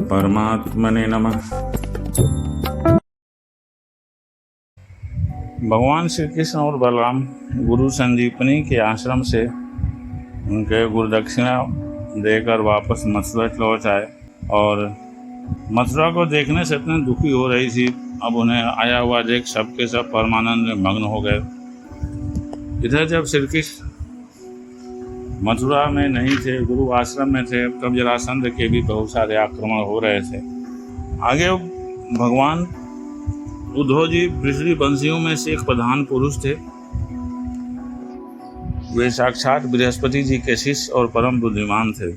परमात्मने नमः। भगवान श्री कृष्ण और बलराम गुरु संदीपनी के आश्रम से उनके गुरुदक्षिणा देकर वापस मथुरा लौट आए और मथुरा को देखने से इतने दुखी हो रही थी। अब उन्हें आया हुआ देख सबके सब परमानंद में मग्न हो गए। इधर जब श्री कृष्ण मथुरा में नहीं थे, गुरु आश्रम में थे, तब जरासंध के भी बहुत सारे आक्रमण हो रहे थे। आगे भगवान उद्धव जी पृथ्वी वंशियों में से एक प्रधान पुरुष थे। वे साक्षात बृहस्पति जी के शिष्य और परम बुद्धिमान थे।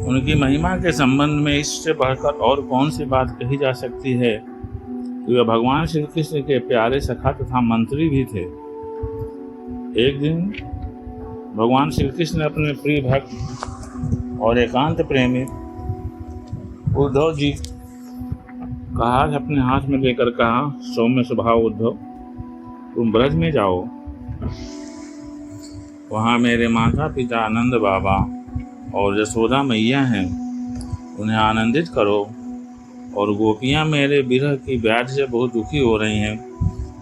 उनकी महिमा के संबंध में इससे बढ़कर और कौन सी बात कही जा सकती है कि वे भगवान श्री कृष्ण के प्यारे सखा तथा मंत्री भी थे। एक दिन भगवान श्री कृष्ण ने अपने प्रिय भक्त और एकांत प्रेमी उद्धव जी का हाथ अपने हाथ में लेकर कहा, सौम्य स्वभाव उद्धव, तुम ब्रज में जाओ, वहाँ मेरे माता पिता आनंद बाबा और यशोदा मैया हैं, उन्हें आनंदित करो। और गोपियाँ मेरे विरह की व्याधि से बहुत दुखी हो रही हैं,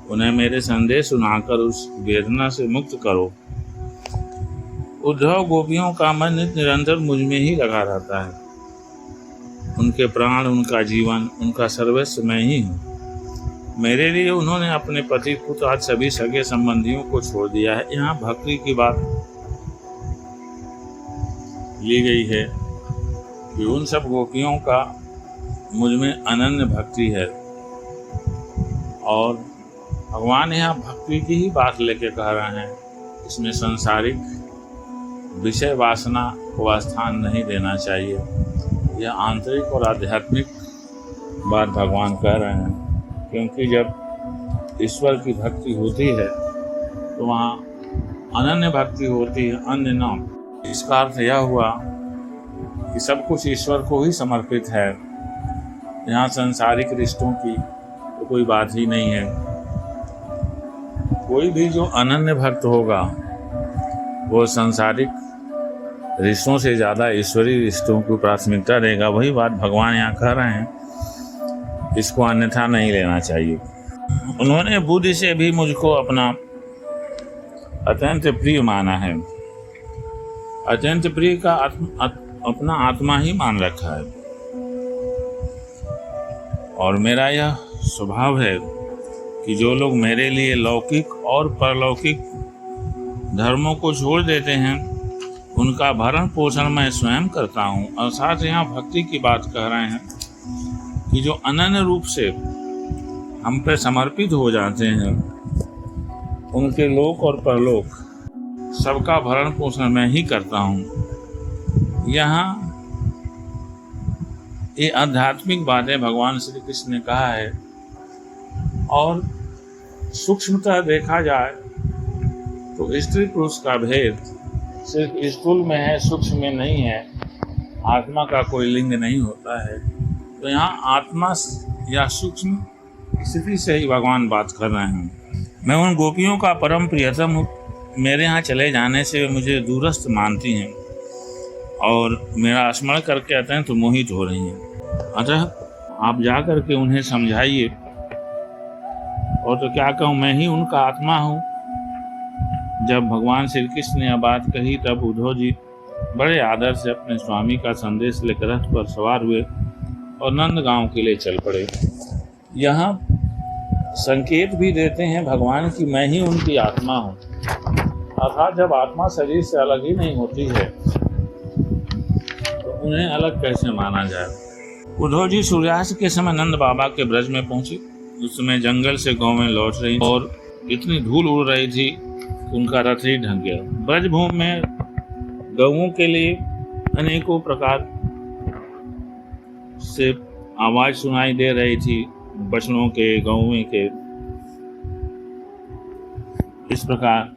उन्हें मेरे संदेश सुनाकर उस वेदना से मुक्त करो। उद्धव गोपियों का मन निरंतर मुझ में ही लगा रहता है। उनके प्राण, उनका जीवन, उनका सर्वस्व मैं ही हूँ। मेरे लिए उन्होंने अपने पति पुत्र आज सभी सगे संबंधियों को छोड़ दिया है। यहाँ भक्ति की बात ली गई है कि उन सब गोपियों का मुझ में अनन्य भक्ति है और भगवान यहाँ भक्ति की ही बात लेके कह रहे हैं। इसमें सांसारिक विषय वासना को स्थान नहीं देना चाहिए। यह आंतरिक और आध्यात्मिक बात भगवान कह रहे हैं, क्योंकि जब ईश्वर की भक्ति होती है तो वहाँ अनन्य भक्ति होती है, अन्य नाम। इसका अर्थ यह हुआ कि सब कुछ ईश्वर को ही समर्पित है। यहाँ सांसारिक रिश्तों की तो कोई बात ही नहीं है। कोई भी जो अनन्य भक्त होगा वो सांसारिक रिश्तों से ज़्यादा ईश्वरीय रिश्तों को प्राथमिकता देगा। वही बात भगवान यहाँ कह रहे हैं, इसको अन्यथा नहीं लेना चाहिए। उन्होंने बुद्धि से भी मुझको अपना अत्यंत प्रिय माना है। अत्यंत प्रिय का अपना आत्मा ही मान रखा है। और मेरा यह स्वभाव है कि जो लोग मेरे लिए लौकिक और परलौकिक धर्मों को छोड़ देते हैं, उनका भरण पोषण मैं स्वयं करता हूँ। और साथ यहाँ भक्ति की बात कह रहे हैं कि जो अनन्य रूप से हम पे समर्पित हो जाते हैं, उनके लोक और परलोक सबका भरण पोषण मैं ही करता हूँ। यहाँ ये आध्यात्मिक बातें भगवान श्री कृष्ण ने कहा है। और सूक्ष्मतः देखा जाए तो स्त्री पुरुष का भेद सिर्फ स्थूल में है, सूक्ष्म में नहीं है। आत्मा का कोई लिंग नहीं होता है। तो यहाँ आत्मा या सूक्ष्म स्थिति से ही भगवान बात कर रहे हैं। मैं उन गोपियों का परम प्रियतम हूँ। मेरे यहाँ चले जाने से मुझे दूरस्थ मानती हैं और मेरा स्मरण करके अत्यंत मोहित हो रही हैं। अतः आप जा कर के उन्हें समझाइए। और तो क्या कहूँ, मैं ही उनका आत्मा हूँ। जब भगवान श्री कृष्ण ने यह बात कही तब उद्धव जी बड़े आदर से अपने स्वामी का संदेश लेकर रथ पर सवार हुए और नंदगांव के लिए चल पड़े। यहाँ संकेत भी देते हैं भगवान कि मैं ही उनकी आत्मा हूँ। अर्थात जब आत्मा शरीर से अलग ही नहीं होती है तो उन्हें अलग कैसे माना जाए। उद्धव जी सूर्यास्त के समय नंद बाबा के ब्रज में पहुंचे। उस समय जंगल से गाँव में लौट रही और इतनी धूल उड़ रही थी, उनका रथ ही ढक गया। ब्रजभूमि में गौओं के लिए अनेकों प्रकार से आवाज सुनाई दे रही थी, बछड़ों के, गौओं के। इस प्रकार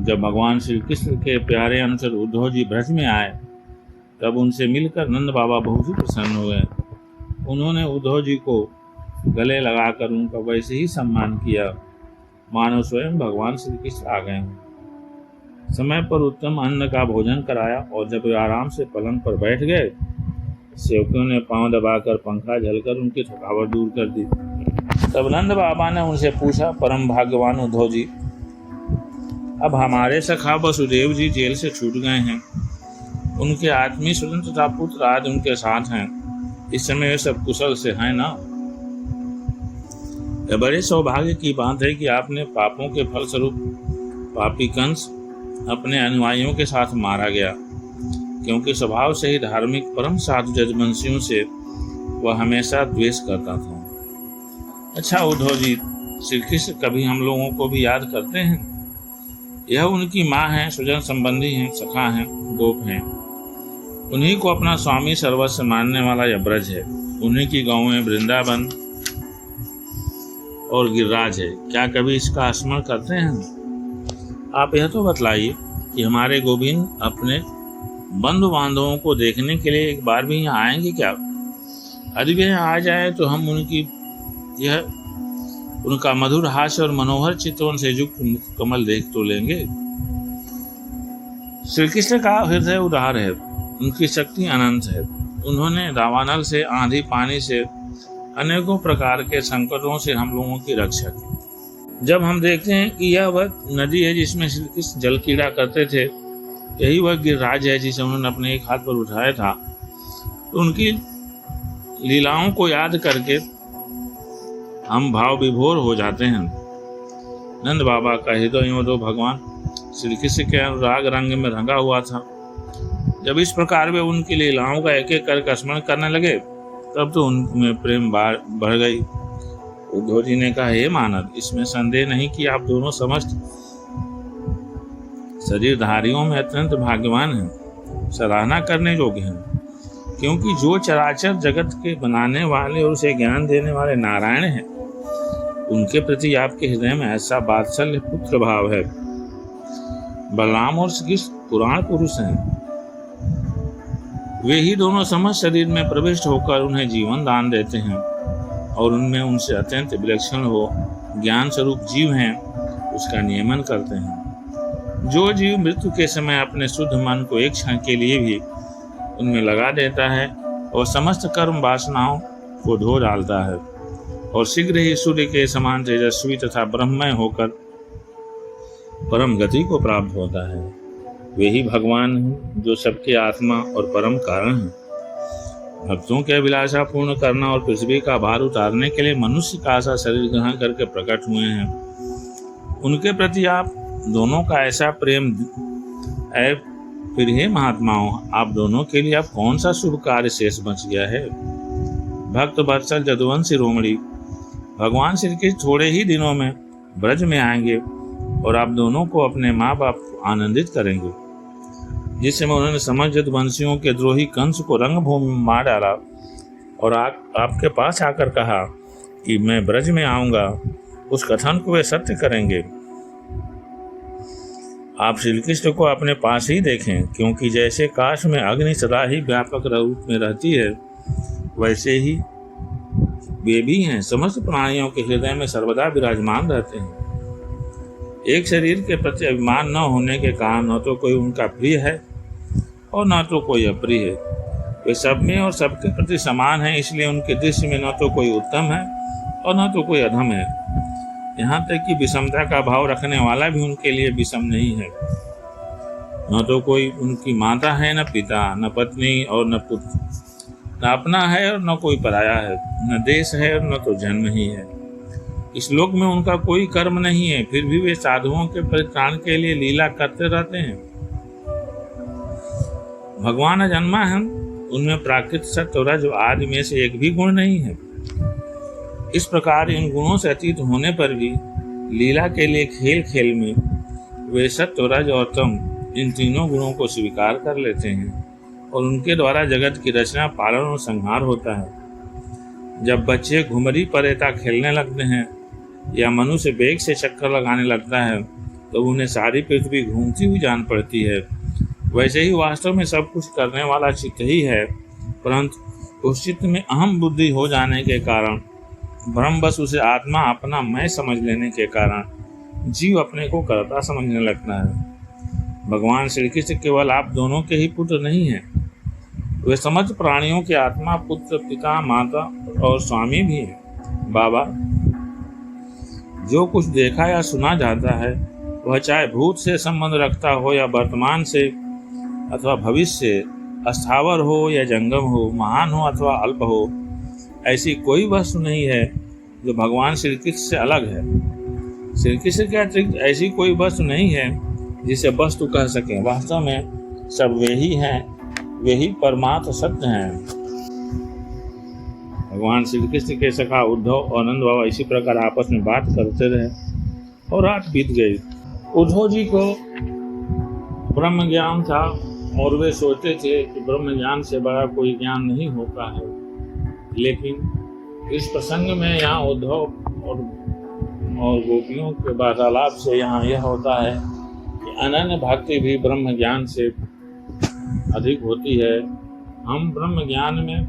जब भगवान श्री कृष्ण के प्यारे अनुसार उद्धव जी ब्रज में आए तब उनसे मिलकर नंद बाबा बहुत ही प्रसन्न हुए। उन्होंने उद्धव जी को गले लगाकर उनका वैसे ही सम्मान किया मानो स्वयं भगवान श्री कृष्ण आ गए हों। समय पर उत्तम अन्न का भोजन कराया और जब वे आराम से पलंग पर बैठ गए सेवकों ने पांव दबाकर पंखा झलकर उनकी थकावट दूर कर दी। तब नंद बाबा ने उनसे पूछा, परम भाग्यवान उद्धव जी, अब हमारे सखा वसुदेव जी जेल से छूट गए हैं। उनके आत्मीय स्वतंत्रता पुत्र आज उनके साथ हैं। इस समय वे सब कुशल से हैं ना? यह बड़े सौभाग्य की बात है कि आपने पापों के फलस्वरूप पापी कंस अपने अनुयायियों के साथ मारा गया, क्योंकि स्वभाव से ही धार्मिक परम साधु जजवंशियों से वह हमेशा द्वेष करता था। अच्छा उद्धव जी, श्री कृष्ण कभी हम लोगों को भी याद करते हैं? यह उनकी माँ हैं, स्वजन संबंधी हैं, सखा हैं, गोप हैं। उन्हीं को अपना स्वामी सर्वस्व मानने वाला यह ब्रज है। उन्हीं की गाँवें वृंदावन और गिरिराज है। क्या कभी इसका स्मरण करते हैं? आप यह तो बतलाइए कि हमारे गोविंद अपने बंधु बांधवों को देखने के लिए एक बार भी यहाँ आएंगे क्या? यदि वे यहाँ आ जाए तो हम उनका मधुर हास्य और मनोहर चित्तवन से युक्त मुख कमल देख तो लेंगे। श्री कृष्ण का हृदय उदार है, उनकी शक्ति अनंत है। उन्होंने दावानल से, आंधी पानी से, अनेकों प्रकार के संकटों से हम लोगों की रक्षा की। जब हम देखते हैं कि यह वह नदी है जिसमें श्री कृष्ण जल क्रीड़ा करते थे, यही वह गिरिराज है जिसे उन्होंने अपने एक हाथ पर उठाया था, तो उनकी लीलाओं को याद करके हम भाव विभोर हो जाते हैं। नंद बाबा का हृदय तो भगवान श्री कृष्ण के अनुराग रंग में रंगा हुआ था। जब इस प्रकार वे उनकी लीलाओं का एक एक करके स्मरण करने लगे, तब तो उनमें प्रेम बढ़ गई। उद्धव जी ने कहा, हे मानव, इसमें संदेह नहीं कि आप दोनों समस्त शरीरधारियों में अत्यंत भाग्यवान हैं, सराहना करने योग्य हैं, क्योंकि जो चराचर जगत के बनाने वाले और उसे ज्ञान देने वाले नारायण हैं, उनके प्रति आपके हृदय में ऐसा वात्सल्य पुत्र भाव है। बलराम और श्री कृष्ण पुराण पुरुष हैं। वे ही दोनों समस्त शरीर में प्रविष्ट होकर उन्हें जीवन दान देते हैं और उनमें उनसे अत्यंत विलक्षण हो ज्ञान स्वरूप जीव हैं, उसका नियमन करते हैं। जो जीव मृत्यु के समय अपने शुद्ध मन को एक क्षण के लिए भी उनमें लगा देता है और समस्त कर्म वासनाओं को धो डालता है और शीघ्र ही सूर्य के समान तेजस्वी तथा ब्रह्ममय होकर परम गति को प्राप्त होता है। वे ही भगवान हैं जो सबके आत्मा और परम कारण हैं। भक्तों की अभिलाषा पूर्ण करना और पृथ्वी का भार उतारने के लिए मनुष्य का ऐसा शरीर ग्रहण करके प्रकट हुए हैं। उनके प्रति आप दोनों का ऐसा प्रेम है। फिर हे महात्माओं, आप दोनों के लिए अब कौन सा शुभ कार्य शेष बच गया है? भक्त वत्सल जदुवंशी रोमणी, भगवान श्री कृष्ण थोड़े ही दिनों में ब्रज में आएंगे और आप दोनों को अपने माँ बाप आनंदित करेंगे। जिस समय उन्होंने समस्त जदुवंशियों के द्रोही कंस को रंगभूमि में मार डाला और आपके पास आकर कहा कि मैं ब्रज में आऊंगा, उस कथन को वे सत्य करेंगे। आप श्री कृष्ण को अपने पास ही देखें, क्योंकि जैसे काश में अग्नि सदा ही व्यापक रूप में रहती है, वैसे ही वे भी हैं, समस्त प्राणियों के हृदय में सर्वदा विराजमान रहते हैं। एक शरीर के प्रति अभिमान न होने के कारण न तो कोई उनका प्रिय है और न तो कोई अप्रिय है। वे सब में और सबके प्रति समान हैं, इसलिए उनके दृष्टि में न तो कोई उत्तम है और न तो कोई अधम है। यहाँ तक कि विषमता का भाव रखने वाला भी उनके लिए विषम नहीं है। न तो कोई उनकी माता है, न पिता, न पत्नी और न पुत्र, न अपना है और न कोई पराया है, न देश है और न तो जन्म ही है। इस लोक में उनका कोई कर्म नहीं है, फिर भी वे साधुओं के परित्राण के लिए लीला करते रहते हैं। भगवान अजन्मा है, उनमें प्राकृत सत्य और रज आदि में से एक भी गुण नहीं है। इस प्रकार इन गुणों से अतीत होने पर भी लीला के लिए खेल खेल में वे सत्य, रज और तम इन तीनों गुणों को स्वीकार कर लेते हैं और उनके द्वारा जगत की रचना, पालन और संहार होता है। जब बच्चे घुमरी परेता खेलने लगते हैं या मनुष्य वेग से चक्कर लगाने लगता है, तो उन्हें सारी पृथ्वी घूमती हुई जान पड़ती है। वैसे ही वास्तव में सब कुछ करने वाला चित्त ही है, परंतु उस चित्त में अहम बुद्धि हो जाने के कारण, भ्रमवश उसे आत्मा अपना मैं समझ लेने के कारण जीव अपने को कर्ता समझने लगता है। भगवान श्री कृष्ण केवल आप दोनों के ही पुत्र नहीं हैं, वे समस्त प्राणियों के आत्मा, पुत्र, पिता, माता और स्वामी भी हैं। बाबा, जो कुछ देखा या सुना जाता है वह चाहे भूत से संबंध रखता हो या वर्तमान से अथवा भविष्य से, अस्थावर हो या जंगम हो, महान हो अथवा अल्प हो, ऐसी कोई वस्तु नहीं है जो भगवान श्री कृष्ण से अलग है। श्री कृष्ण के अतिरिक्त ऐसी कोई वस्तु नहीं है जिसे वस्तु कह सकें। वास्तव में सब वे ही हैं, वे ही परमात्म सत्य हैं। भगवान श्री कृष्ण के सखा उद्धव और नंद बाबा इसी प्रकार आपस में बात करते रहे और रात बीत गई। उद्धव जी को ब्रह्म ज्ञान था और वे सोचते थे कि ब्रह्म ज्ञान से बड़ा कोई ज्ञान नहीं होता है। लेकिन इस प्रसंग में यहाँ उद्धव और गोपियों के वार्तालाप से यहाँ यह होता है कि अनन्य भक्ति भी ब्रह्म ज्ञान से अधिक होती है। हम ब्रह्म ज्ञान में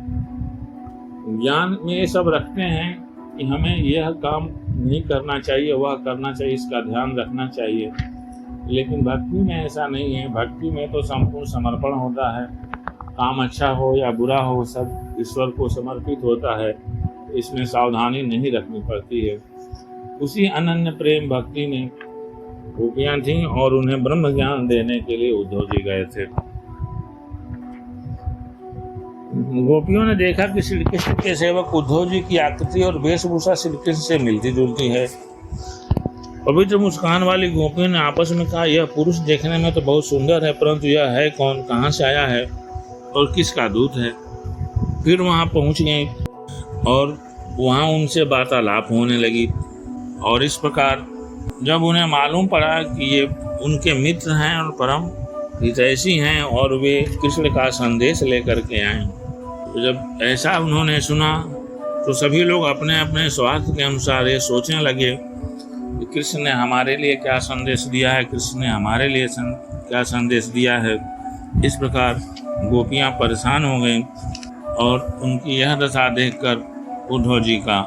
ये सब रखते हैं कि हमें यह काम नहीं करना चाहिए, वह करना चाहिए, इसका ध्यान रखना चाहिए। लेकिन भक्ति में ऐसा नहीं है। भक्ति में तो संपूर्ण समर्पण होता है। काम अच्छा हो या बुरा हो, सब ईश्वर को समर्पित होता है। इसमें सावधानी नहीं रखनी पड़ती है। उसी अनन्य प्रेम भक्ति में गोपियां थीं और उन्हें ब्रह्म ज्ञान देने के लिए उद्धव जी गए थे। गोपियों ने देखा कि श्री कृष्ण के सेवक उद्धव जी की आकृति और वेशभूषा श्री कृष्ण से मिलती जुलती है। पवित्र मुस्कान वाली गोपियों ने आपस में कहा, यह पुरुष देखने में तो बहुत सुंदर है, परंतु यह है कौन, कहाँ से आया है और किसका दूत है। फिर वहाँ पहुँच गई और वहाँ उनसे वार्तालाप होने लगी। और इस प्रकार जब उन्हें मालूम पड़ा कि ये उनके मित्र हैं और परम हितैषी हैं और वे कृष्ण का संदेश लेकर के आए, तो जब ऐसा उन्होंने सुना तो सभी लोग अपने अपने स्वार्थ के अनुसार ये सोचने लगे कि कृष्ण ने हमारे लिए क्या संदेश दिया है, कृष्ण ने हमारे लिए क्या संदेश दिया है। इस प्रकार गोपियाँ परेशान हो गईं और उनकी यह दशा देखकर उद्धव जी का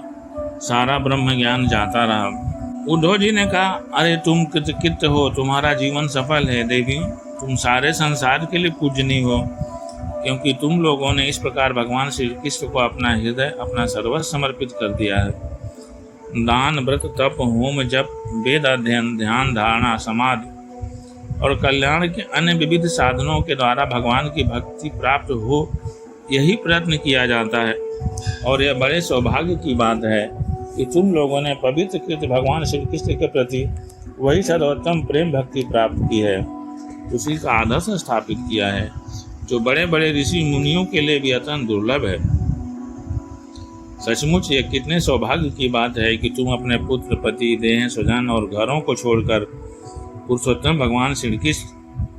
सारा ब्रह्म ज्ञान जाता रहा। उद्धव जी ने कहा, अरे तुम कृतकृत्य हो, तुम्हारा जीवन सफल है देवी, तुम सारे संसार के लिए पूजनीय हो, क्योंकि तुम लोगों ने इस प्रकार भगवान श्री कृष्ण को अपना हृदय, अपना सर्वस्व समर्पित कर दिया है। दान, व्रत, तप, होम, जप, वेद अध्ययन, ध्यान, धारणा, समाधि और कल्याण के अन्य विविध साधनों के द्वारा भगवान की भक्ति प्राप्त हो, यही प्रयत्न किया जाता है। और यह बड़े सौभाग्य की बात है कि तुम लोगों ने पवित्र कृत भगवान श्री कृष्ण के प्रति वही सर्वोत्तम प्रेम भक्ति प्राप्त की है, उसी का आदर्श स्थापित किया है, जो बड़े बड़े ऋषि मुनियों के लिए भी अत्यंत दुर्लभ है। सचमुच ये कितने सौभाग्य की बात है कि तुम अपने पुत्र, पति, देह, स्वजन और घरों को छोड़कर पुरुषोत्तम भगवान श्री कृष्ण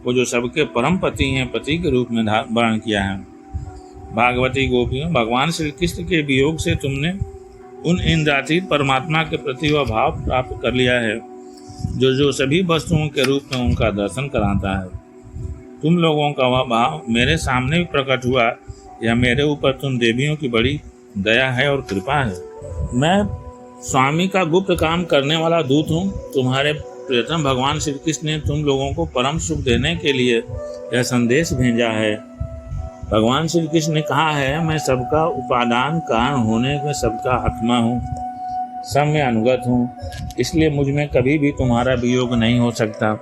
को, जो सबके परम पति हैं, पति के रूप में वर्ण किया है। भागवती गोपियों, भगवान श्री कृष्ण के वियोग से तुमने उन इंद्रातीत परमात्मा के प्रति वह भाव प्राप्त कर लिया है जो सभी वस्तुओं के रूप में उनका दर्शन कराता है। तुम लोगों का वह भाव मेरे सामने भी प्रकट हुआ, या मेरे ऊपर तुम देवियों की बड़ी दया है और कृपा है। मैं स्वामी का गुप्त काम करने वाला दूत हूँ। तुम्हारे प्रियतम भगवान श्री कृष्ण ने तुम लोगों को परम सुख देने के लिए यह संदेश भेजा है। भगवान श्री कृष्ण ने कहा है, मैं सबका उपादान कारण होने में सबका आत्मा हूँ, सब में अनुगत हूँ, इसलिए मुझ में कभी भी तुम्हारा वियोग नहीं हो सकता।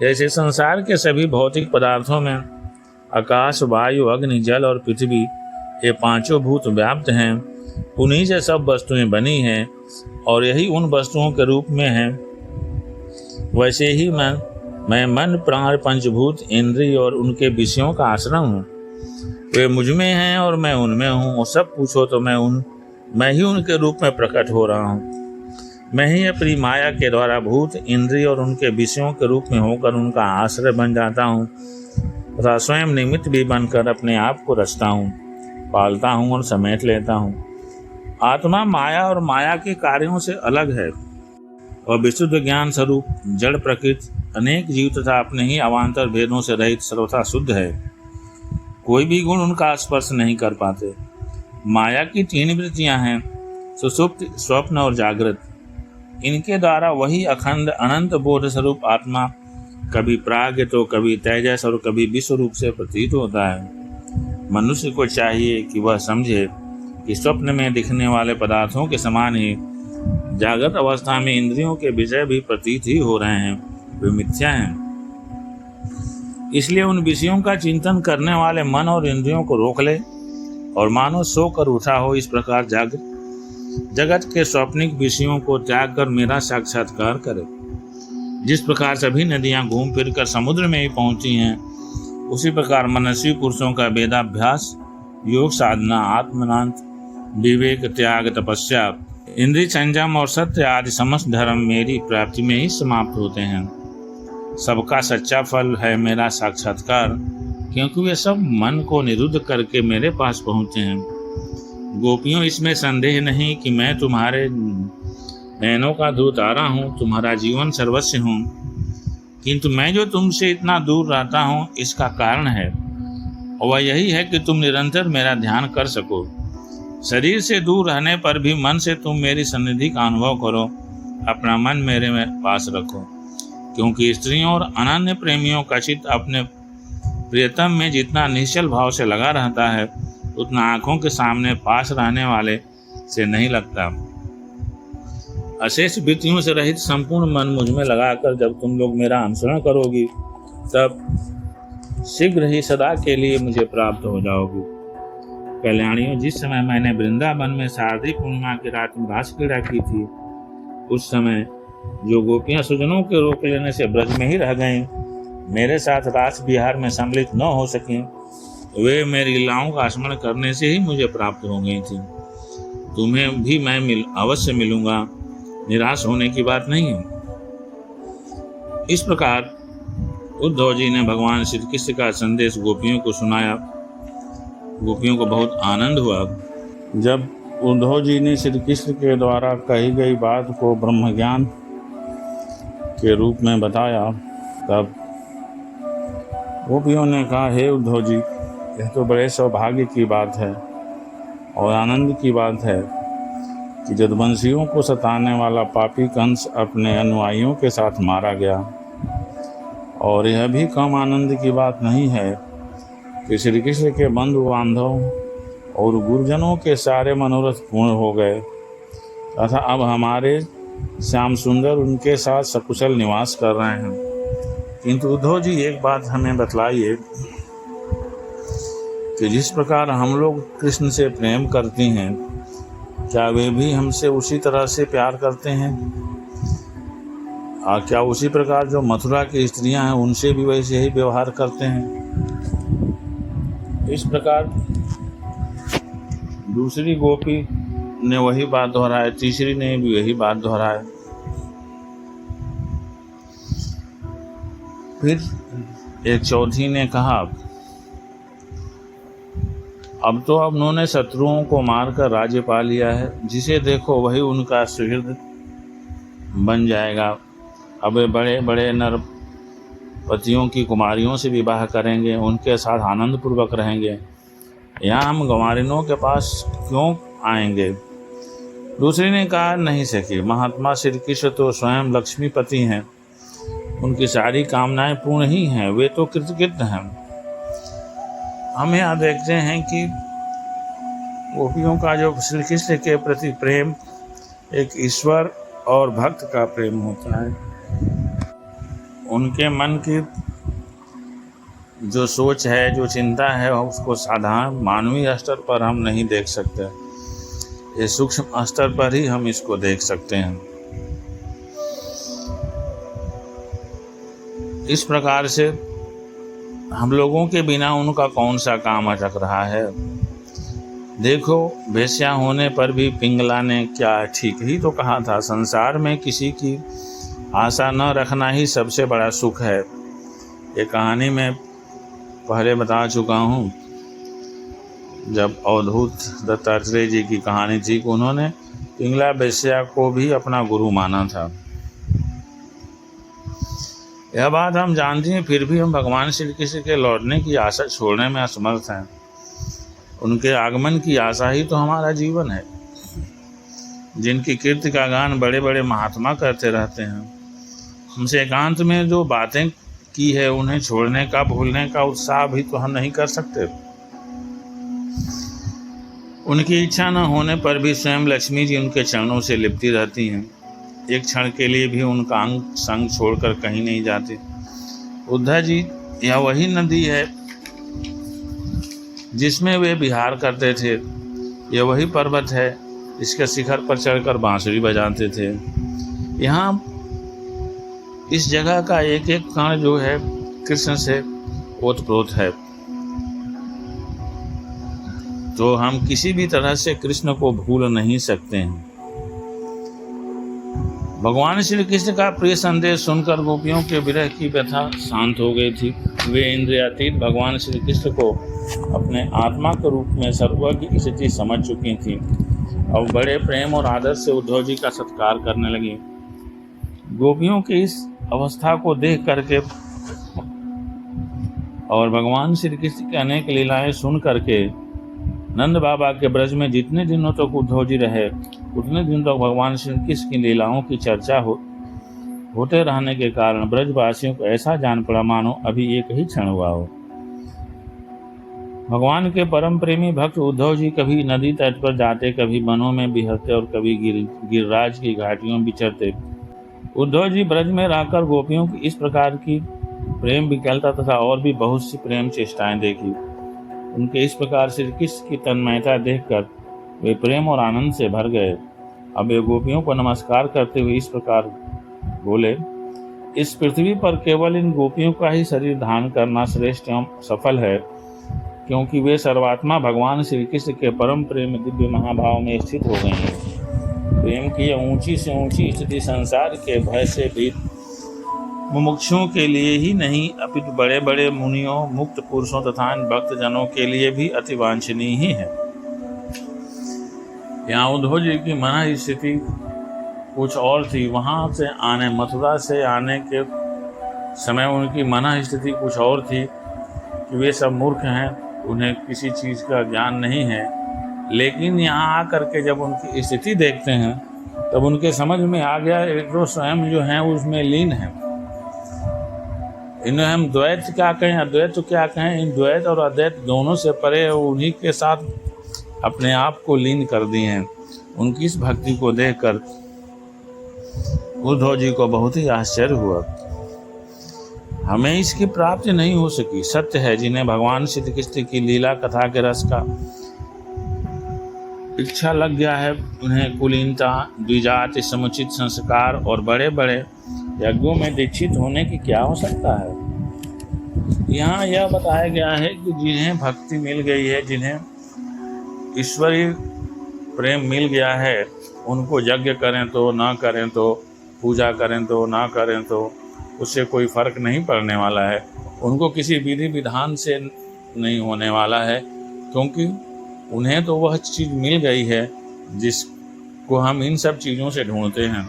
जैसे संसार के सभी भौतिक पदार्थों में आकाश, वायु, अग्नि, जल और पृथ्वी, ये पांचों भूत व्याप्त हैं, उन्हीं से सब वस्तुएं बनी हैं और यही उन वस्तुओं के रूप में हैं, वैसे ही मैं मन, प्राण, पंचभूत, इंद्रिय और उनके विषयों का आश्रम हूँ। वे मुझ में हैं और मैं उनमें हूँ, और सब पूछो तो मैं ही उनके रूप में प्रकट हो रहा हूँ। मैं ही अपनी माया के द्वारा भूत, इंद्रिय और उनके विषयों के रूप में होकर उनका आश्रय बन जाता हूँ तथा स्वयं निमित्त भी बनकर अपने आप को रचता हूँ, पालता हूँ और समेट लेता हूँ। आत्मा माया और माया के कार्यों से अलग है और विशुद्ध ज्ञान स्वरूप जड़ प्रकृति, अनेक जीव तथा अपने ही अवान्तर भेदों से रहित सर्वथा शुद्ध है। कोई भी गुण उनका स्पर्श नहीं कर पाते। माया की तीन वृत्तियां हैं, सुषुप्त, स्वप्न और जागृत। इनके द्वारा वही अखंड अनंत बोध स्वरूप आत्मा कभी प्राग्ञ तो कभी तेजस और कभी विश्व रूप से प्रतीत होता है। मनुष्य को चाहिए कि वह समझे कि स्वप्न में दिखने वाले पदार्थों के समान ही जागृत अवस्था में इंद्रियों के विषय भी प्रतीत ही हो रहे हैं, वे मिथ्या हैं। इसलिए उन विषयों का चिंतन करने वाले मन और इंद्रियों को रोक ले और मानो सोकर उठा हो। इस प्रकार जगत के स्वप्निक विषयों को त्याग कर मेरा साक्षात्कार करे। जिस प्रकार सभी नदियां घूम फिर कर समुद्र में ही पहुंची हैं, उसी प्रकार मनस्वी पुरुषों का वेदाभ्यास, योग साधना, आत्मनांत, विवेक, त्याग, तपस्या, इंद्रिय संयम और सत्य आदि समस्त धर्म मेरी प्राप्ति में ही समाप्त होते हैं। सबका सच्चा फल है मेरा साक्षात्कार, क्योंकि वे सब मन को निरुद्ध करके मेरे पास पहुँचे हैं। गोपियों, इसमें संदेह नहीं कि मैं तुम्हारे नैनों का ध्रुवतारा हूँ, तुम्हारा जीवन सर्वस्व हूँ। किंतु मैं जो तुमसे इतना दूर रहता हूँ, इसका कारण है, और वह यही है कि तुम निरंतर मेरा ध्यान कर सको। शरीर से दूर रहने पर भी मन से तुम मेरी सन्निधि का अनुभव करो, अपना मन मेरे में पास रखो। क्योंकि स्त्रियों और अनन्य प्रेमियों का चित्त अपने प्रियतम में जितना निश्चल भाव से लगा रहता है, उतना आंखों के सामने पास रहने वाले से नहीं लगता। अशेष वृत्तियों से रहित संपूर्ण मन मुझ में लगाकर जब तुम लोग मेरा अनुसरण करोगी, तब शीघ्र ही सदा के लिए मुझे प्राप्त हो जाओगी। कल्याणियों, जिस समय मैंने वृंदावन में शारदी पूर्णिमा की रात में रास क्रीड़ा की थी, उस समय जो गोपियां सुजनों के रोक लेने से ब्रज में ही रह गईं, मेरे साथ रास विहार में सम्मिलित न हो सकें, वे मेरी लीलाओं का स्मरण करने से ही मुझे प्राप्त हो गई थी। तुम्हें भी मैं अवश्य मिलूंगा, निराश होने की बात नहीं है। इस प्रकार उद्धव जी ने भगवान श्री कृष्ण का संदेश गोपियों को सुनाया। गोपियों को बहुत आनंद हुआ। जब उद्धव जी ने श्री कृष्ण के द्वारा कही गई बात को ब्रह्म ज्ञान के रूप में बताया, तब गोपियों ने कहा, हे उद्धव जी, यह तो बड़े सौभाग्य की बात है और आनंद की बात है कि जदुवंशियों को सताने वाला पापी कंस अपने अनुयायियों के साथ मारा गया। और यह भी कम आनंद की बात नहीं है कि श्री कृष्ण के बंधु बांधव और गुरुजनों के सारे मनोरथ पूर्ण हो गए तथा अब हमारे श्याम सुंदर उनके साथ सकुशल निवास कर रहे हैं। किंतु उद्धव जी, एक बात हमें बतलाइए कि जिस प्रकार हम लोग कृष्ण से प्रेम करती हैं, क्या वे भी हमसे उसी तरह से प्यार करते हैं? क्या उसी प्रकार जो मथुरा की स्त्रियां हैं, उनसे भी वैसे ही व्यवहार करते हैं? इस प्रकार दूसरी गोपी ने वही बात दोहराई, तीसरी ने भी वही बात दोहराई। फिर एक चौथी ने कहा, अब तो उन्होंने शत्रुओं को मारकर राज्य पा लिया है, जिसे देखो वही उनका सुहृद बन जाएगा। अब वे बड़े बड़े नरपतियों की कुमारियों से विवाह करेंगे, उनके साथ आनंद पूर्वक रहेंगे। यहाँ हम गंवारिनों के पास क्यों आएंगे? दूसरी ने कहा, नहीं सकी, महात्मा श्री कृष्ण तो स्वयं लक्ष्मीपति हैं, उनकी सारी कामनाएं पूर्ण ही हैं, वे तो कृतकृत्य हैं। हम यहाँ देखते हैं कि गोपियों का जो श्री कृष्ण के प्रति प्रेम एक ईश्वर और भक्त का प्रेम होता है। उनके मन की जो सोच है, जो चिंता है, उसको साधारण मानवीय स्तर पर हम नहीं देख सकते, ये सूक्ष्म स्तर पर ही हम इसको देख सकते हैं। इस प्रकार से हम लोगों के बिना उनका कौन सा काम अटक रहा है? देखो, वेश्या होने पर भी पिंगला ने क्या ठीक ही तो कहा था, संसार में किसी की आशा न रखना ही सबसे बड़ा सुख है। ये कहानी मैं पहले बता चुका हूँ। जब अवधूत दत्तात्रेय जी की कहानी थी कि उन्होंने पिंगला वेश्या को भी अपना गुरु माना था। यह बात हम जानते हैं, फिर भी हम भगवान श्री कृष्ण के लौटने की आशा छोड़ने में असमर्थ हैं। उनके आगमन की आशा ही तो हमारा जीवन है। जिनकी कीर्ति का गान बड़े बड़े महात्मा करते रहते हैं, हमसे एकांत में जो बातें की है, उन्हें छोड़ने का, भूलने का उत्साह भी तो हम नहीं कर सकते। उनकी इच्छा न होने पर भी स्वयं लक्ष्मी जी उनके चरणों से लिपटी रहती हैं। एक क्षण के लिए भी उनका अंग संग छोड़कर कहीं नहीं जाते। उद्धव जी, यह वही नदी है जिसमें वे विहार करते थे। यह वही पर्वत है इसके शिखर पर चढ़कर बांसुरी बजाते थे। यहाँ इस जगह का एक एक कण जो है कृष्ण से ओतप्रोत है। तो हम किसी भी तरह से कृष्ण को भूल नहीं सकते हैं। भगवान श्री कृष्ण का प्रिय संदेश सुनकर गोपियों के विरह की व्यथा शांत हो गई थी। वे इंद्रियातीत भगवान श्री कृष्ण को अपने आत्मा के रूप में सर्वज्ञ की स्थिति समझ चुकी थी। अब बड़े प्रेम और आदर से उद्धव जी का सत्कार करने लगी। गोपियों की इस अवस्था को देख करके और भगवान श्री कृष्ण की अनेक लीलाएं सुन करके नंद बाबा के ब्रज में जितने दिनों तक उद्धव जी रहे उतने दिन तक भगवान श्री कृष्ण की लीलाओं की चर्चा होते रहने के कारण ब्रजवासियों को ऐसा जान पड़ा मानो अभी एक ही क्षण हुआ हो। भगवान के परम प्रेमी भक्त उद्धव जी कभी नदी तट पर जाते, कभी वनों में बिहरते और कभी गिरिराज की घाटियों में विचरते। उद्धव जी ब्रज में रहकर गोपियों की इस प्रकार की प्रेम विकलता तथा और भी बहुत सी प्रेम चेष्टाएं देखी। उनके इस प्रकार श्री कृष्ण की तन्मयता देखकर वे प्रेम और आनंद से भर गए। अब वे गोपियों को नमस्कार करते हुए इस प्रकार बोले, इस पृथ्वी पर केवल इन गोपियों का ही शरीर धारण करना श्रेष्ठ एवं सफल है, क्योंकि वे सर्वात्मा भगवान श्री कृष्ण के परम प्रेम दिव्य महाभाव में स्थित हो गए हैं। प्रेम की यह ऊंची से ऊंची स्थिति संसार के भय से भी मुमुक्षुओं के लिए ही नहीं अपितु बड़े बड़े मुनियों, मुक्त पुरुषों तथा भक्त जनों के लिए भी अति वांछनीय ही है। यहाँ उद्धव जी की मन स्थिति कुछ और थी। वहाँ से आने मथुरा से आने के समय उनकी मन स्थिति कुछ और थी कि वे सब मूर्ख हैं, उन्हें किसी चीज़ का ज्ञान नहीं है। लेकिन यहाँ आकर के जब उनकी स्थिति देखते हैं तब उनके समझ में आ गया एक तो स्वयं जो हैं उसमें लीन है। इन्हें हम द्वैत क्या कहें, अद्वैत तो क्या कहें, इन द्वैत और अद्वैत दोनों से परे उन्हीं के साथ अपने आप को लीन कर दिए हैं। उनकी इस भक्ति को देखकर उद्धव जी को बहुत ही आश्चर्य हुआ। हमें इसकी प्राप्ति नहीं हो सकी। सत्य है, जिन्हें भगवान श्री कृष्ण की लीला कथा के रस का इच्छा लग गया है, उन्हें कुलीनता, द्विजाति, समुचित संस्कार और बड़े बड़े यज्ञों में दीक्षित होने की क्या आवश्यकता है। यहाँ यह बताया गया है कि जिन्हें भक्ति मिल गई है, जिन्हें ईश्वरीय प्रेम मिल गया है, उनको यज्ञ करें तो ना करें तो, पूजा करें तो ना करें तो, उससे कोई फर्क नहीं पड़ने वाला है। उनको किसी विधि विधान से नहीं होने वाला है, क्योंकि उन्हें तो वह चीज़ मिल गई है जिसको हम इन सब चीज़ों से ढूंढते हैं।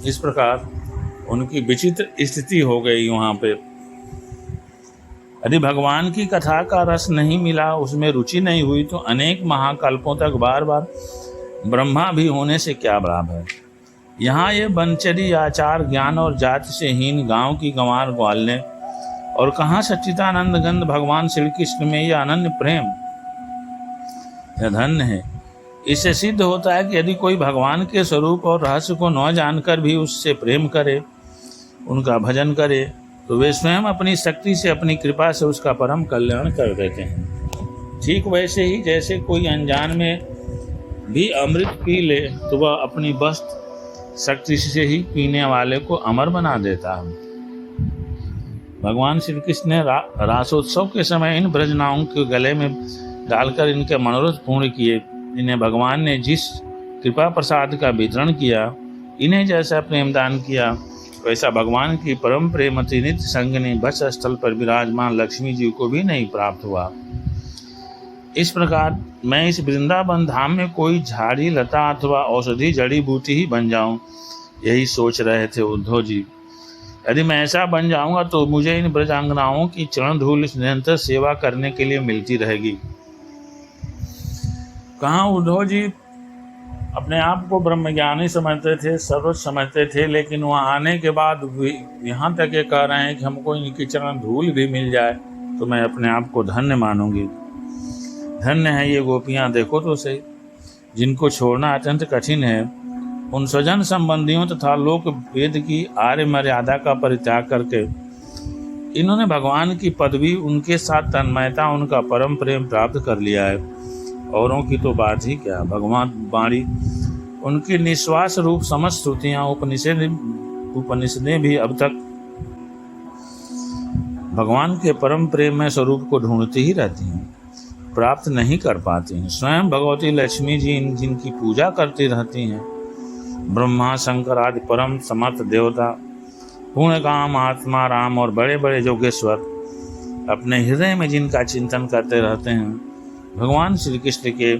इस प्रकार उनकी विचित्र स्थिति हो गई वहाँ पे। यदि भगवान की कथा का रस नहीं मिला, उसमें रुचि नहीं हुई, तो अनेक महाकल्पों तक बार बार ब्रह्मा भी होने से क्या लाभ है। यहाँ ये बनचरी आचार, ज्ञान और जाति से हीन गांव की गंवार ग्वालने, और कहाँ सच्चिदानंद गंध भगवान श्री कृष्ण में यह अनन्य प्रेम, यह धन्य है। इससे सिद्ध होता है कि यदि कोई भगवान के स्वरूप और रहस्य को न जानकर भी उससे प्रेम करे, उनका भजन करे, तो वे स्वयं अपनी शक्ति से, अपनी कृपा से उसका परम कल्याण कर देते हैं। ठीक वैसे ही जैसे कोई अनजान में भी अमृत पी ले तो वह अपनी बस शक्ति से ही पीने वाले को अमर बना देता है। भगवान श्री कृष्ण ने रासोत्सव के समय इन ब्रजनाओं के गले में डालकर इनके मनोरथ पूर्ण किए। इन्हें भगवान ने जिस कृपा प्रसाद का वितरण किया, इन्हें जैसा प्रेम दान किया, वैसा भगवान की परम प्रेमती नित्य संगनी वक्ष स्थल पर विराजमान लक्ष्मी जी को भी नहीं प्राप्त हुआ। इस प्रकार मैं इस वृंदावन धाम में कोई झाड़ी लता अथवा औषधि जड़ी बूटी ही बन जाऊं, यही सोच रहे थे उद्धव जी। यदि मैं ऐसा बन जाऊंगा तो मुझे इन ब्रजांगनाओं की चरण धूल निरंतर सेवा करने के लिए मिलती रहेगी। कहाँ उद्धव जी अपने आप को ब्रह्मज्ञानी समझते थे, सर्वोच्च समझते थे, लेकिन वहाँ आने के बाद यहाँ तक ये कह रहे हैं कि हमको इनकी चरण धूल भी मिल जाए तो मैं अपने आप को धन्य मानूंगी। धन्य है ये गोपियाँ, देखो तो सही, जिनको छोड़ना अत्यंत कठिन है। उन स्वजन संबंधियों तथा लोक वेद की आर्य मर्यादा का परित्याग करके इन्होंने भगवान की पदवी, उनके साथ तन्मयता, उनका परम प्रेम प्राप्त कर लिया है। औरों की तो बात ही क्या, भगवान वाणी, उनकी निश्वास रूप समस्त श्रुतियाँ, उपनिषदें भी अब तक भगवान के परम प्रेम में स्वरूप को ढूंढती ही रहती हैं, प्राप्त नहीं कर पाती हैं। स्वयं भगवती लक्ष्मी जी जिनकी पूजा करती रहती हैं, ब्रह्मा शंकर आदि परम समर्थ देवता, पूर्णकाम आत्मा राम और बड़े बड़े योगेश्वर अपने हृदय में जिनका चिंतन करते रहते हैं, भगवान श्री कृष्ण के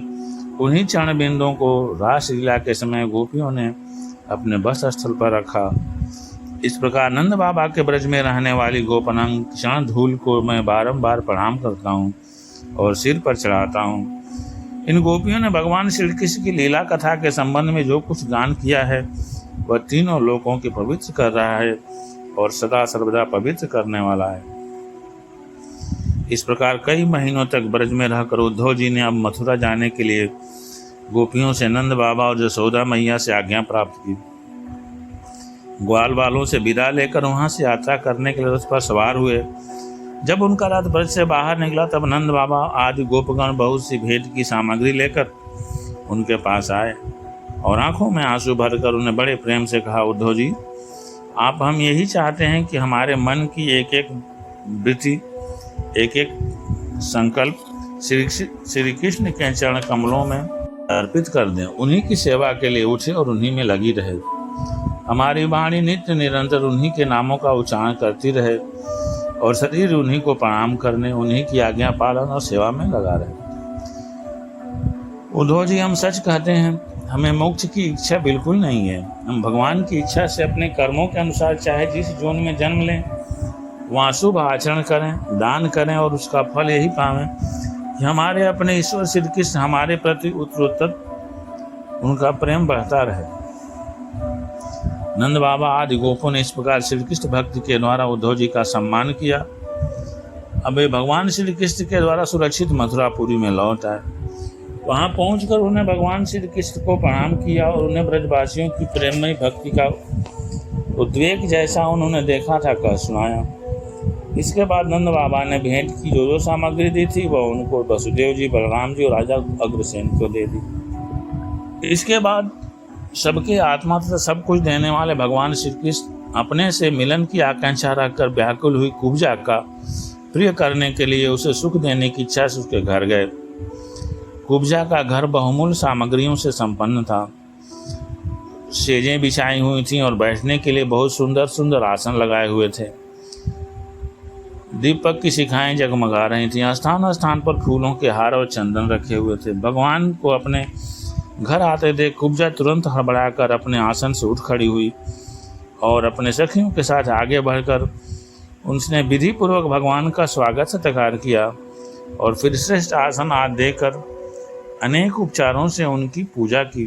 उन्हीं चरण बिंदों को रासलीला के समय गोपियों ने अपने बस स्थल पर रखा। इस प्रकार नंद बाबा के ब्रज में रहने वाली गोपनांग क्षण धूल को मैं बारंबार प्रणाम करता हूँ और सिर पर चढ़ाता हूँ। इन गोपियों ने भगवान श्री कृष्ण की लीला कथा के संबंध में जो कुछ गान किया है वह तीनों लोकों के पवित्र कर रहा है और सदा सर्वदा पवित्र करने वाला है। इस प्रकार कई महीनों तक ब्रज में रहकर उद्धव जी ने अब मथुरा जाने के लिए गोपियों से नंद बाबा और यशोदा मैया से आज्ञा प्राप्त की। ग्वाल वालों से विदा लेकर वहां से यात्रा करने के लिए रथ पर सवार हुए। जब उनका रथ ब्रज से बाहर निकला तब नंद बाबा आदि गोपगण बहुत सी भेंट की सामग्री लेकर उनके पास आए और आंखों में आंसू भरकर उन्हें बड़े प्रेम से कहा, उद्धव जी, आप हम यही चाहते हैं कि हमारे मन की एक एक वृत्ति, एक एक संकल्प श्री कृष्ण के चरण कमलों में अर्पित कर दें, उन्हीं की सेवा के लिए उठे और उन्हीं में लगी रहे। हमारी वाणी नित्य निरंतर उन्हीं के नामों का उच्चारण करती रहे और शरीर उन्हीं को प्रणाम करने, उन्हीं की आज्ञा पालन और सेवा में लगा रहे। उद्धव जी, हम सच कहते हैं, हमें मोक्ष की इच्छा बिल्कुल नहीं है। हम भगवान की इच्छा से अपने कर्मों के अनुसार चाहे जिस जोन में जन्म लें वहाँ शुभ आचरण करें, दान करें और उसका फल यही पावें कि हमारे अपने ईश्वर श्री कृष्ण हमारे प्रति उत्तरोत्तर उनका प्रेम बढ़ता रहे। नंद बाबा आदि गोपों ने इस प्रकार श्री कृष्ण भक्ति के द्वारा उद्धव जी का सम्मान किया। अब वे भगवान श्री कृष्ण के द्वारा सुरक्षित मथुरापुरी में लौट आए। वहां पहुंचकर उन्हें भगवान श्री कृष्ण को प्रणाम किया और उन्हें ब्रजवासियों की प्रेममयी भक्ति का उद्वेग जैसा उन्होंने देखा था कह सुनाया। इसके बाद नंद बाबा ने भेंट की जो सामग्री दी थी वह उनको वसुदेव जी, बलराम जी और राजा अग्रसेन को दे दी। इसके बाद सबके आत्मा तथा सब कुछ देने वाले भगवान श्री कृष्ण अपने से मिलन की आकांक्षा रखकर व्याकुल हुई कुब्जा का प्रिय करने के लिए उसे सुख देने की इच्छा से उसके घर गए। कुब्जा का घर बहुमूल्य सामग्रियों से संपन्न था। सेजें बिछाई हुई थीं और बैठने के लिए बहुत सुंदर सुंदर आसन लगाए हुए थे। दीपक की शिखाएं जगमगा रही थीं। स्थान स्थान पर फूलों के हार और चंदन रखे हुए थे। भगवान को अपने घर आते देख कुब्जा तुरंत हड़बड़ाकर अपने आसन से उठ खड़ी हुई और अपने सखियों के साथ आगे बढ़कर उसने विधि पूर्वक भगवान का स्वागत सत्कार किया और फिर श्रेष्ठ आसन आदि देकर अनेक उपचारों से उनकी पूजा की।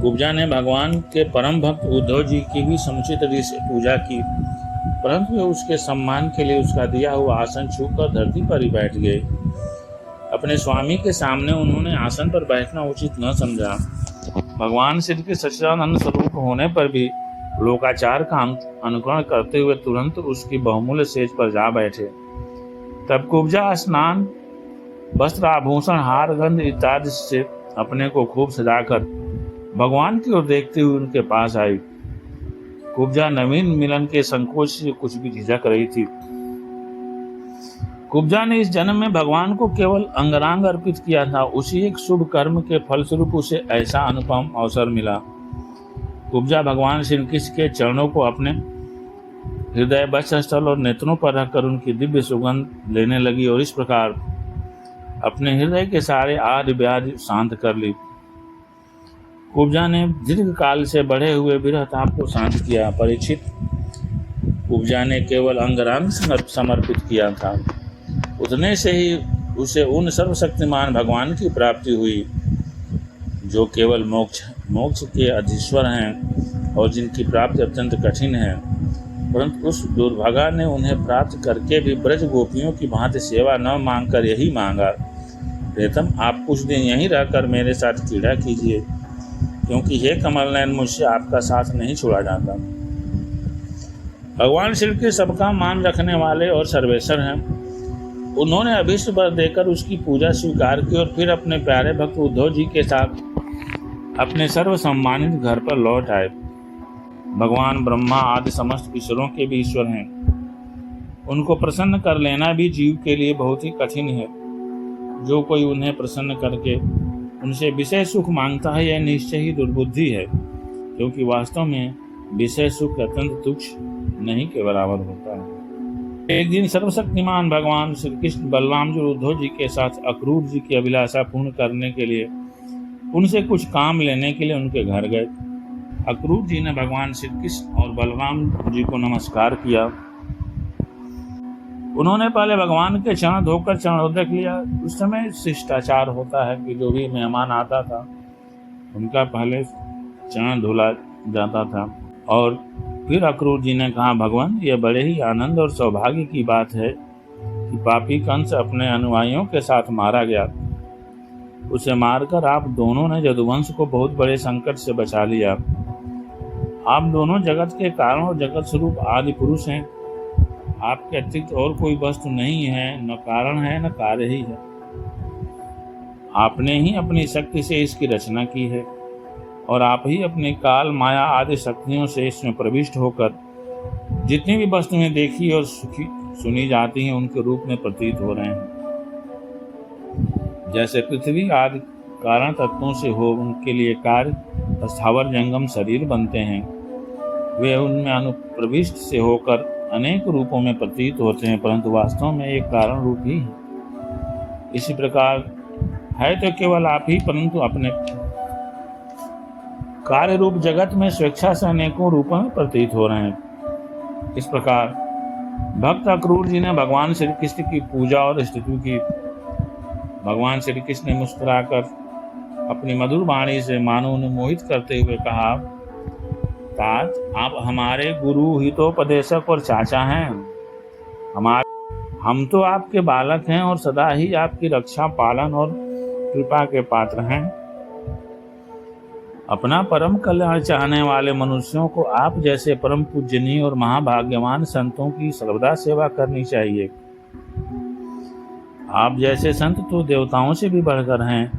कुब्जा ने भगवान के परम भक्त उद्धव जी की भी समुचित रीति से पूजा की, परंतु वे उसके सम्मान के लिए उसका दिया हुआ आसन छूकर धरती पर ही बैठ गए। अपने स्वामी के सामने उन्होंने आसन पर बैठना उचित न समझा। भगवान श्री के सच्चिदानंद स्वरूप होने पर भी लोकाचार का अनुकरण करते हुए तुरंत उसकी बहुमूल्य सेज पर जा बैठे। तब कुब्जा स्नान, वस्त्र, आभूषण, हार, गंध इत्यादि से अपने को खूब सजाकर भगवान की ओर देखते हुए उनके पास आई। कुब्जा नवीन मिलन के संकोच से कुछ भी झिझक रही थी। कुब्जा ने इस जन्म में भगवान को केवल अंगरांग अर्पित किया था। उसी एक शुभ कर्म के फलस्वरूप उसे ऐसा अनुपम अवसर मिला। कुब्जा भगवान श्री कृष्ण के चरणों को अपने हृदय, वक्षस्थल और नेत्रों पर रखकर उनकी दिव्य सुगंध लेने लगी और इस प्रकार अपने हृदय के सारे आदि व्याधि शांत कर ली। कुब्जा ने दीर्घ काल से बढ़े हुए विरह ताप को शांत किया। परीक्षित, कुब्जा ने केवल अंगरांग समर्पित किया था, उतने से ही उसे उन सर्वशक्तिमान भगवान की प्राप्ति हुई जो केवल मोक्ष के अधीश्वर हैं और जिनकी प्राप्ति अत्यंत कठिन है। परंतु उस दुर्भागा ने उन्हें प्राप्त करके भी ब्रज गोपियों की भांति सेवा न मांगकर यही मांगा, प्रियतम आप कुछ दिन यहीं रहकर मेरे साथ क्रीड़ा कीजिए, क्योंकि हे कमल नयन मुझसे आपका साथ नहीं छोड़ा जाता। भगवान श्री कृष्ण सबका मान रखने वाले और सर्वेश्वर हैं। उन्होंने अभीष्ट वर देकर उसकी पूजा स्वीकार की और फिर अपने प्यारे भक्त उद्धव जी के साथ अपने सर्व सम्मानित घर पर लौट आए। भगवान ब्रह्मा आदि समस्त ईश्वरों के भी ईश्वर हैं। उनको प्रसन्न कर लेना भी जीव के लिए बहुत ही कठिन है। जो कोई उन्हें प्रसन्न करके उनसे विषय सुख मांगता है, यह निश्चय ही दुर्बुद्धि है, क्योंकि वास्तव में विषय सुख अत्यंत तुच्छ नहीं के बराबर होता है। एक दिन सर्वशक्तिमान भगवान श्री कृष्ण बलराम जी उद्धव जी के साथ अक्रूर जी की अभिलाषा पूर्ण करने के लिए उनसे कुछ काम लेने के लिए उनके घर गए। अक्रूर जी ने भगवान श्री कृष्ण और बलराम जी को नमस्कार किया। उन्होंने पहले भगवान के चरण धोकर चरणोदक लिया। उस समय शिष्टाचार होता है कि जो भी मेहमान आता था उनका पहले चरण धुला जाता था। और फिर अक्रूर जी ने कहा, भगवान यह बड़े ही आनंद और सौभाग्य की बात है कि पापी कंस अपने अनुयायियों के साथ मारा गया। उसे मारकर आप दोनों ने यदुवंश को बहुत बड़े संकट से बचा लिया। आप दोनों जगत के कारण और जगत स्वरूप आदि पुरुष हैं। आपके अतिरिक्त और कोई वस्तु नहीं है, न कारण है न कार्य ही है। आपने ही अपनी शक्ति से इसकी रचना की है और आप ही अपने काल माया आदि शक्तियों से इसमें प्रविष्ट होकर जितनी भी वस्तुएं देखी और सुनी जाती हैं उनके रूप में प्रतीत हो रहे हैं। जैसे पृथ्वी आदि कारण तत्वों से हो उनके लिए कार्य स्थावर जंगम शरीर बनते हैं, वे उनमें अनुप्रविष्ट से होकर अनेक रूपों में प्रतीत होते हैं, परंतु वास्तव में एक कारण रूप ही है। इसी प्रकार है तो केवल आप ही, परंतु अपने कार्य रूप जगत में स्वेच्छा से अनेकों रूपों में प्रतीत हो रहे हैं। इस प्रकार भक्त अक्रूर जी ने भगवान श्री कृष्ण की पूजा और स्तुति की। भगवान श्री कृष्ण ने मुस्कुराकर अपनी मधुर वाणी से मानो उन्हें मोहित करते हुए कहा, तात आप हमारे गुरु हितोपदेशक और चाचा हैं। हम तो आपके बालक हैं और सदा ही आपकी रक्षा पालन और कृपा के पात्र हैं। अपना परम कल्याण चाहने वाले मनुष्यों को आप जैसे परम पूजनीय और महाभाग्यवान संतों की सर्वदा सेवा करनी चाहिए। आप जैसे संत तो देवताओं से भी बढ़कर हैं,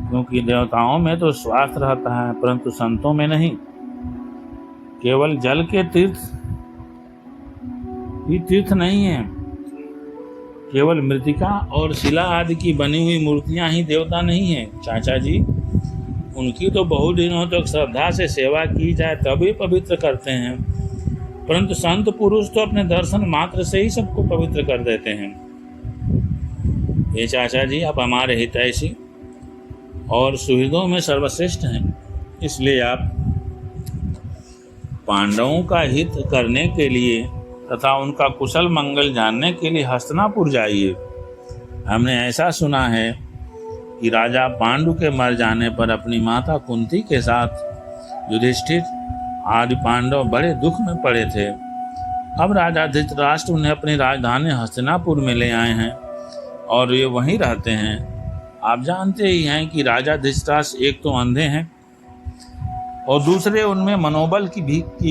क्योंकि देवताओं में तो स्वास्थ्य रहता है, परंतु संतों में नहीं। केवल जल के तीर्थ ही तीर्थ नहीं है, केवल मृतिका और शिला आदि की बनी हुई मूर्तियां ही देवता नहीं है। चाचा जी, उनकी तो बहुत दिनों तक श्रद्धा से सेवा की जाए तभी पवित्र करते हैं, परंतु संत पुरुष तो अपने दर्शन मात्र से ही सबको पवित्र कर देते हैं। ये चाचा जी, आप हमारे हितैषी और सुहृदों में सर्वश्रेष्ठ हैं, इसलिए आप पांडवों का हित करने के लिए तथा उनका कुशल मंगल जानने के लिए हस्तिनापुर जाइए। हमने ऐसा सुना है कि राजा पांडु के मर जाने पर अपनी माता कुंती के साथ युधिष्ठिर आदि पांडव बड़े दुख में पड़े थे। अब राजा धृतराष्ट्र उन्हें अपनी राजधानी हस्तिनापुर में ले आए हैं और ये वहीं रहते हैं। आप जानते ही हैं कि राजा धृतराष्ट्र एक तो अंधे हैं और दूसरे उनमें मनोबल की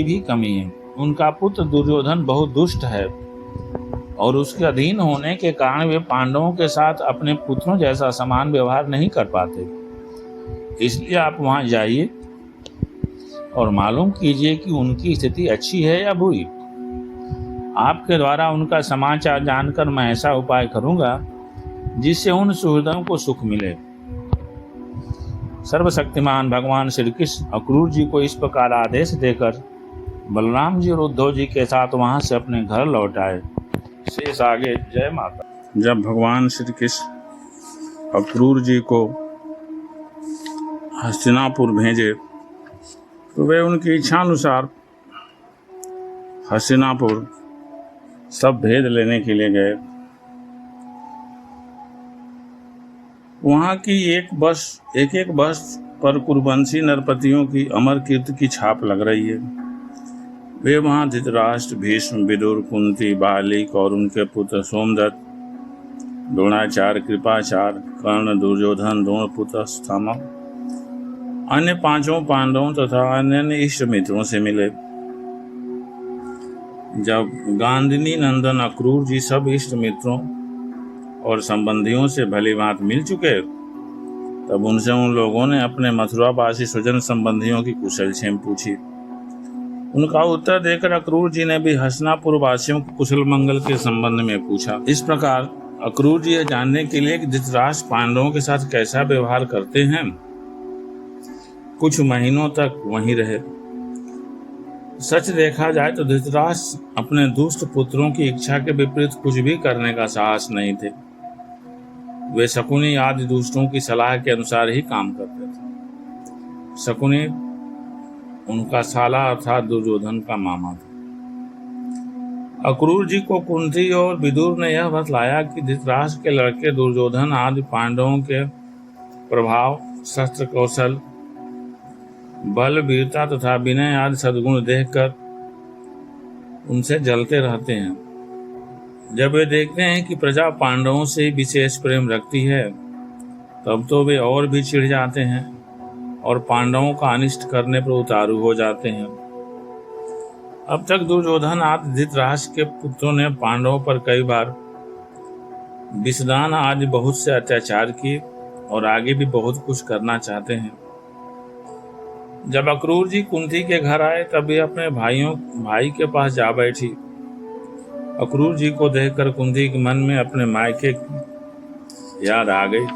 भी कमी है। उनका पुत्र दुर्योधन बहुत दुष्ट है और उसके अधीन होने के कारण वे पांडवों के साथ अपने पुत्रों जैसा समान व्यवहार नहीं कर पाते। इसलिए आप वहां जाइए और मालूम कीजिए कि उनकी स्थिति अच्छी है या बुरी। आपके द्वारा उनका समाचार जानकर मैं ऐसा उपाय करूंगा जिससे उन सुहृदों को सुख मिले। सर्वशक्तिमान भगवान श्री कृष्ण अक्रूर जी को इस प्रकार आदेश देकर बलराम जी और उद्धव जी के साथ वहां से अपने घर लौट आए। शेष आगे। जय माता। जब भगवान श्री कृष्ण अक्रूर जी को हस्तिनापुर भेजे तो वे उनकी इच्छानुसार हस्तिनापुर सब भेद लेने के लिए गए। वहाँ की एक बस पर कुरुवंशी नरपतियों की अमर कीर्ति की छाप लग रही है। वे वहाँ धृतराष्ट्र, भीष्म, विदुर, कुंती, बालिक और उनके पुत्र सोमदत्त, द्रोणाचार्य, कृपाचार्य, कर्ण, दुर्योधन, द्रोणपुत्र, अश्वत्थामा, अन्य 5 पांडवों तथा अन्य इष्ट मित्रों से मिले। जब गांधिनी नंदन अक्रूर जी सब इष्ट मित्रों और संबंधियों से भली भांति मिल चुके, तब उनसे उन लोगों ने अपने मथुरावासी स्वजन संबंधियों की कुशल क्षेम पूछी। उनका उत्तर देकर अक्रूर जी ने भी हसनापुर वासियों को कुशल मंगल के संबंध में पूछा। इस प्रकार अक्रूर जी यह जानने के लिए कि धृतराष्ट्र पांडवों के साथ कैसा व्यवहार करते हैं, कुछ महीनों तक वहीं रहे। सच देखा जाए तो धृतराष्ट्र अपने दुष्ट पुत्रों की इच्छा के विपरीत कुछ भी करने का साहस नहीं थे। वे शकुनी आदि दुष्टों की सलाह के अनुसार ही काम करते थे। शकुनी उनका साला अर्थात दुर्योधन का मामा था। अक्रूर जी को कुंती और विदुर ने यह बतलाया कि धृतराष्ट्र के लड़के दुर्योधन आदि पांडवों के प्रभाव, शस्त्र कौशल, बल, वीरता तथा विनय आदि सद्गुण देखकर उनसे जलते रहते हैं। जब वे देखते हैं कि प्रजा पांडवों से विशेष प्रेम रखती है, तब तो वे और भी चिढ़ जाते हैं और पांडवों का अनिष्ट करने पर उतारू हो जाते हैं। अब तक दुर्योधन आदि धृतराष्ट्र के पुत्रों ने पांडवों पर कई बार विषदान आदि बहुत से अत्याचार किए और आगे भी बहुत कुछ करना चाहते हैं। जब अक्रूर जी कुंती के घर आए, तब वे अपने भाई के पास जा बैठी। अक्रूर जी को देखकर कुंती के मन में अपने मायके की याद आ गई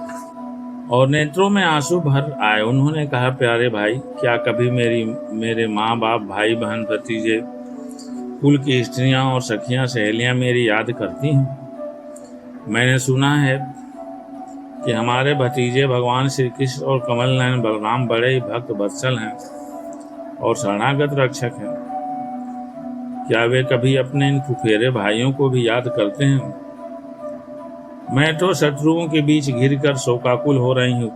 और नेत्रों में आंसू भर आए। उन्होंने कहा, प्यारे भाई, क्या कभी मेरे माँ बाप, भाई बहन, भतीजे, कुल की स्त्रियां और सखियां सहेलियां मेरी याद करती हैं? मैंने सुना है कि हमारे भतीजे भगवान श्री कृष्ण और कमल नयन बलराम बड़े ही भक्त वत्सल हैं और शरणागत रक्षक हैं। क्या वे कभी अपने इन फुफेरे भाइयों को भी याद करते हैं? मैं तो शत्रुओं के बीच घिरकर शोकाकुल हो रही हूँ।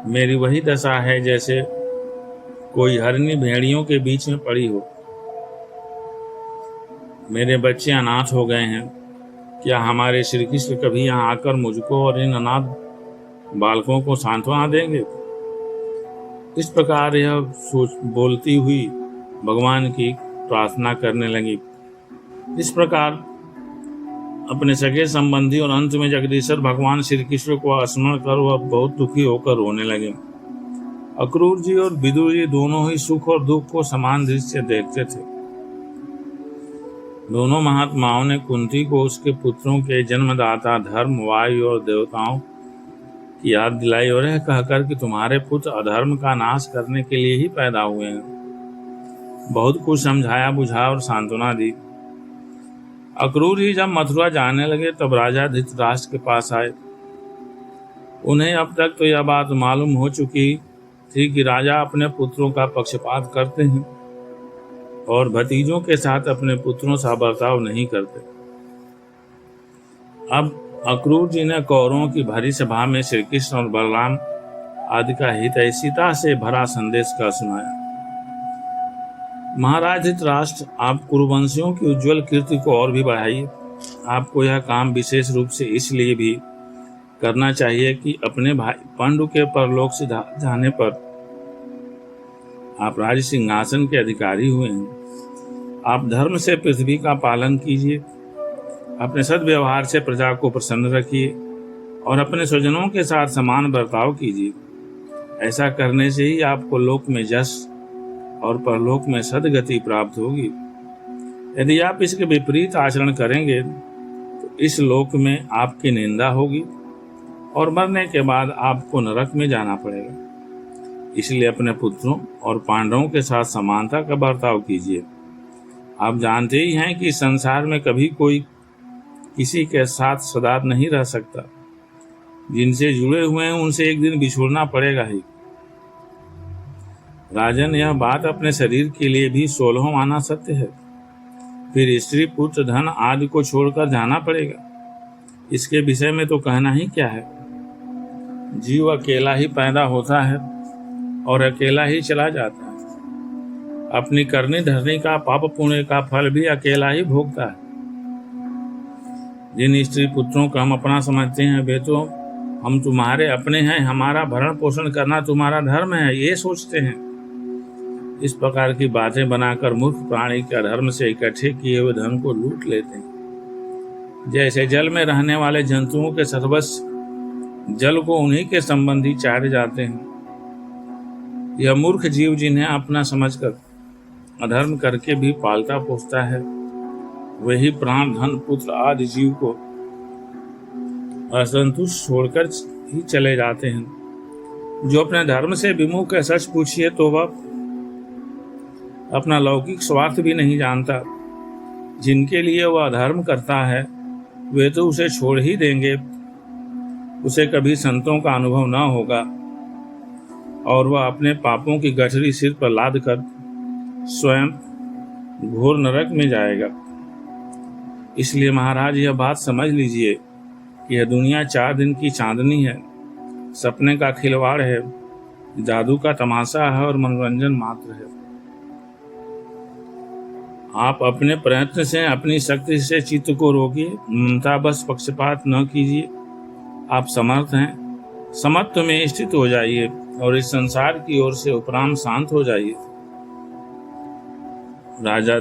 मेरी वही दशा है जैसे कोई हरनी भेड़ियों के बीच में पड़ी हो। मेरे बच्चे अनाथ हो गए हैं। क्या हमारे श्री कृष्ण कभी यहाँ आकर मुझको और इन अनाथ बालकों को सांत्वना देंगे? इस प्रकार यह बोलती हुई भगवान की प्रार्थना करने लगी। इस प्रकार अपने सगे संबंधी और अंत में जगदीश्वर भगवान श्री कृष्ण को स्मरण कर वह बहुत दुखी होकर रोने लगे। अक्रूर जी और विदुर जी दोनों ही सुख और दुख को समान दृष्टि से देखते थे। दोनों महात्माओं ने कुंती को उसके पुत्रों के जन्मदाता धर्म, वायु और देवताओं की याद दिलाई और यह कहकर कि तुम्हारे पुत्र अधर्म का नाश करने के लिए ही पैदा हुए हैं, बहुत कुछ समझाया, बुझाया और सांत्वना दी। अक्रूर जी जब मथुरा जाने लगे, तब राजा धृतराष्ट्र के पास आए। उन्हें अब तक तो यह बात मालूम हो चुकी थी कि राजा अपने पुत्रों का पक्षपात करते हैं और भतीजों के साथ अपने पुत्रों सा बर्ताव नहीं करते। अब अक्रूर जी ने कौरवों की भरी सभा में श्री कृष्ण और बलराम आदि का हितैषिता से भरा संदेश का सुनाया। महाराज धृतराष्ट्र, आप कुरुवंशियों की उज्जवल कीर्ति को और भी बढ़ाइए। आपको यह काम विशेष रूप से इसलिए भी करना चाहिए कि अपने भाई पांडु के परलोक से जाने पर आप राज सिंहासन के अधिकारी हुए हैं। आप धर्म से पृथ्वी का पालन कीजिए, अपने सद्व्यवहार से प्रजा को प्रसन्न रखिए और अपने स्वजनों के साथ समान बर्ताव कीजिए। ऐसा करने से ही आपको लोक में यश और परलोक में सद्गति प्राप्त होगी। यदि आप इसके विपरीत आचरण करेंगे तो इस लोक में आपकी निंदा होगी और मरने के बाद आपको नरक में जाना पड़ेगा। इसलिए अपने पुत्रों और पांडवों के साथ समानता का बर्ताव कीजिए। आप जानते ही हैं कि संसार में कभी कोई किसी के साथ सदा नहीं रह सकता। जिनसे जुड़े हुए हैं उनसे एक दिन बिछुड़ना पड़ेगा ही। राजन, यह बात अपने शरीर के लिए भी 16वां आना सत्य है। फिर स्त्री, पुत्र, धन आदि को छोड़कर जाना पड़ेगा। इसके विषय में तो कहना ही क्या है। जीव अकेला ही पैदा होता है और अकेला ही चला जाता है। अपनी करनी धरनी का पाप पुण्य का फल भी अकेला ही भोगता है। जिन स्त्री पुत्रों को हम अपना समझते हैं वे तो हम तुम्हारे अपने हैं, हमारा भरण पोषण करना तुम्हारा धर्म है, ये सोचते हैं। इस प्रकार की बातें बनाकर मूर्ख प्राणी के अधर्म से इकट्ठे किए हुए धन को लूट लेते हैं। जैसे जल में रहने वाले जंतुओं के सर्वस्व जल को उन्हीं के संबंधी चाटे जाते हैं। यह मूर्ख जीव जिन्हें अपना समझकर अधर्म करके भी पालता पोसता है, वही प्राण धन पुत्र आदि जीव को असंतुष्ट छोड़कर ही चले जाते हैं। जो अपने धर्म से विमुख है, सच पूछिए तो वह अपना लौकिक स्वार्थ भी नहीं जानता। जिनके लिए वह अधर्म करता है वे तो उसे छोड़ ही देंगे, उसे कभी संतों का अनुभव न होगा और वह अपने पापों की गठरी सिर पर लाद कर स्वयं घोर नरक में जाएगा। इसलिए महाराज यह बात समझ लीजिए कि यह दुनिया 4 दिन की चांदनी है, सपने का खिलवाड़ है, जादू का तमाशा है और मनोरंजन मात्र है। आप अपने प्रयत्न से अपनी शक्ति से चित्त को रोकिए, ममता बस पक्षपात न कीजिए। आप समर्थ हैं, समत्व में स्थित हो जाइए और इस संसार की ओर से उपराम शांत हो जाइए। राजा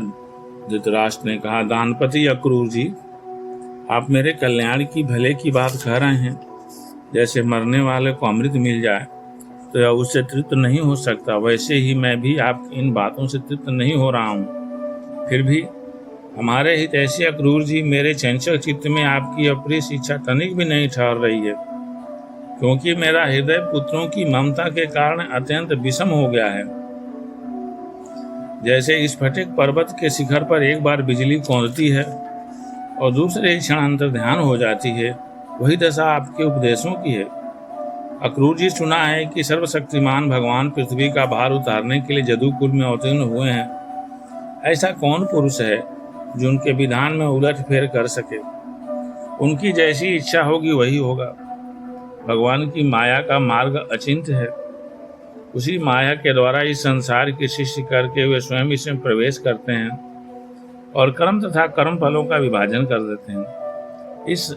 धृतराष्ट्र ने कहा, दानपति अक्रूर जी, आप मेरे कल्याण की भले की बात कह रहे हैं। जैसे मरने वाले को अमृत मिल जाए तो यह उससे तृप्त नहीं हो सकता, वैसे ही मैं भी आपकी इन बातों से तृप्त नहीं हो रहा हूँ। फिर भी हमारे हित ऐसे अक्रूर जी, मेरे चंचल चित्त में आपकी अप्रिय शिक्षा तनिक भी नहीं ठहर रही है, क्योंकि मेरा हृदय पुत्रों की ममता के कारण अत्यंत विषम हो गया है। जैसे स्फटिक पर्वत के शिखर पर एक बार बिजली कौंधती है और दूसरे क्षण अंतर्ध्यान हो जाती है, वही दशा आपके उपदेशों की है। अक्रूर जी, सुना है कि सर्वशक्तिमान भगवान पृथ्वी का भार उतारने के लिए जदुकुल में अवतीर्ण हुए हैं। ऐसा कौन पुरुष है जो उनके विधान में उलट फेर कर सके? उनकी जैसी इच्छा होगी वही होगा। भगवान की माया का मार्ग अचिंत्य है, उसी माया के द्वारा इस संसार की सृष्टि करके वे स्वयं इसमें प्रवेश करते हैं और कर्म तथा कर्म फलों का विभाजन कर देते हैं। इस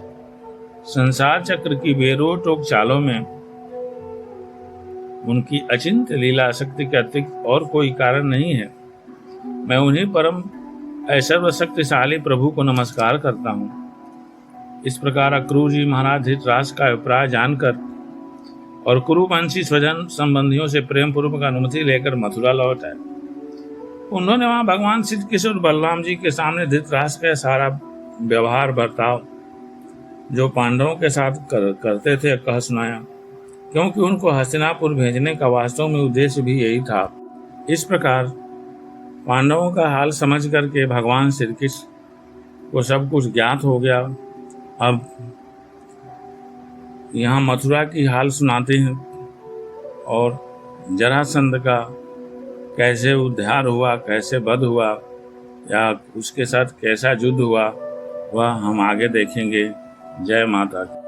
संसार चक्र की बेरोक चालों में उनकी अचिंत्य लीला शक्ति के अतिरिक्त और कोई कारण नहीं है। मैं उन्हीं परम सर्वशक्तिशाली प्रभु को नमस्कार करता हूँ। इस प्रकार अक्रूर जी महाराज धृतराष्ट्र का अभिप्राय जानकर और कुरुवंशी स्वजन संबंधियों से प्रेम पूर्वक अनुमति लेकर मथुरा लौट आए। उन्होंने वहां भगवान श्री कृष्ण और बलराम जी के सामने धृतराष्ट्र का सारा व्यवहार बर्ताव जो पांडवों के साथ करते थे कह सुनाया, क्योंकि उनको हस्तिनापुर भेजने का वास्तव में उद्देश्य भी यही था। इस प्रकार पांडवों का हाल समझ करके भगवान श्री कृष्ण को सब कुछ ज्ञात हो गया। अब यहाँ मथुरा की हाल सुनाते हैं और जरासंध का कैसे उद्धार हुआ, कैसे वध हुआ या उसके साथ कैसा युद्ध हुआ, वह हम आगे देखेंगे। जय माता दी।